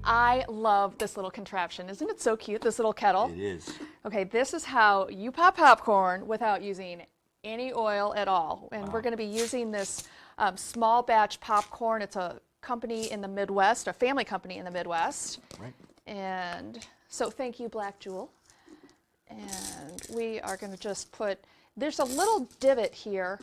I love this little contraption. Isn't it so cute, this little kettle? It is. Okay, this is how you pop popcorn without using any oil at all. And Wow. we're going to be using this small batch popcorn. It's a company in the Midwest, a family company in the Midwest. Right. And so thank you, Black Jewel. And we are going to just put, there's a little divot here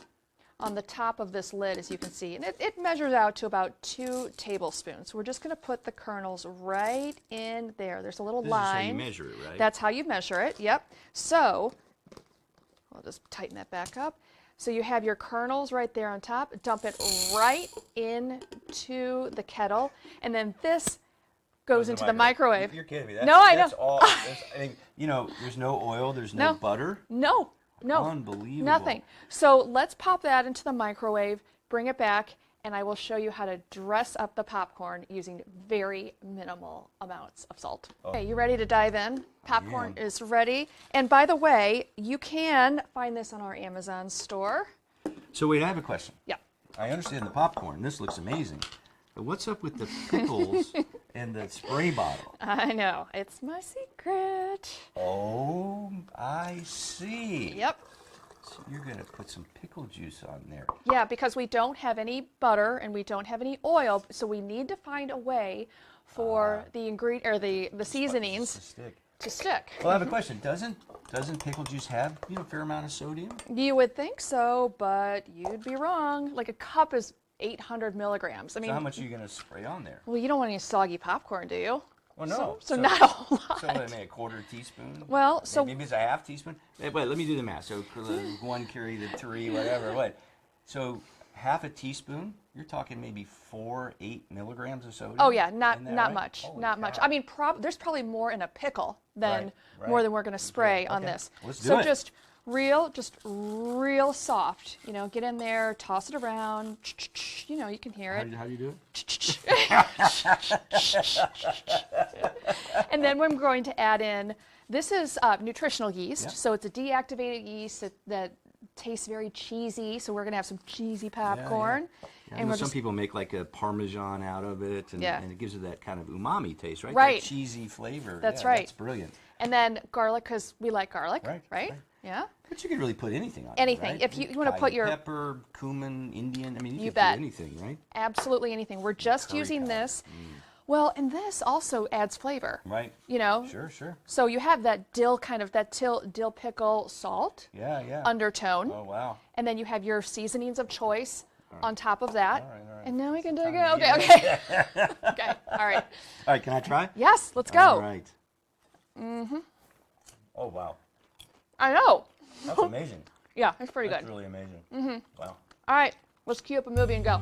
on the top of this lid, as you can see, and it measures out to about 2 tablespoons. We're just going to put the kernels right in there. There's a little line. This is how you measure it, right? That's how you measure it, yep. So, I'll just tighten that back up. So you have your kernels right there on top. Dump it right into the kettle, and then this goes into the microwave. You're kidding me. No, I know. That's all. I mean, you know, there's no oil, there's no butter. No. Unbelievable. Nothing. So let's pop that into the microwave, bring it back, and I will show you how to dress up the popcorn using very minimal amounts of salt. Oh. Okay, you ready to dive in? Popcorn is ready. And by the way, you can find this on our Amazon store. So wait, I have a question. Yeah. I understand the popcorn. This looks amazing. But what's up with the pickles and the spray bottle? I know. It's my secret. Oh, I see. Yep. So you're going to put some pickle juice on there. Yeah, because we don't have any butter and we don't have any oil, so we need to find a way for the ingredient or the seasonings to stick. Well, I have a question. Doesn't pickle juice have, you know, a fair amount of sodium? You would think so, but you'd be wrong. Like a cup is 800 milligrams. I mean, So how much are you going to spray on there? well, you don't want any soggy popcorn, do you? Well, no. So not a whole lot. So what, maybe a quarter teaspoon? Well, so maybe it's a half teaspoon? Wait, let me do the math. So 1 carry the 3, whatever. What? So half a teaspoon, you're talking maybe 8 milligrams of sodium? oh yeah, not right? much, Holy not much. cow. I mean, there's probably more in a pickle than Right. more than we're going to spray on Okay. this. Let's do so it. just real soft. You know, get in there, toss it around. You know, you can hear it. How do you do it? And then we're going to add in, this is nutritional yeast, Yeah. so it's a deactivated yeast that tastes very cheesy, so we're going to have some cheesy popcorn. Yeah, I And know we're some just, people make like a Parmesan out of it, and, Yeah. and it gives it that kind of umami taste, right? Right. That cheesy flavor. That's Yeah, right. That's brilliant. and then garlic, because we like garlic, Right. Yeah. But you could really put anything on Anything. it, right? If you wanna put your- pepper, cumin, Indian, I mean, you could bet. do anything, right? Absolutely anything. We're just Curry using powder. this. Well, and this also adds flavor. Right. You know? Sure. So you have that dill dill pickle salt Yeah. undertone. Oh, wow. And then you have your seasonings of choice on top of that. All right. And now we can dig it. Time to Okay. Okay. All right. All right, can I try? Yes, let's go. All right. Oh, wow. I know. That's amazing. Yeah, it's pretty That's good. really amazing. Wow. All right, let's cue up a movie and go.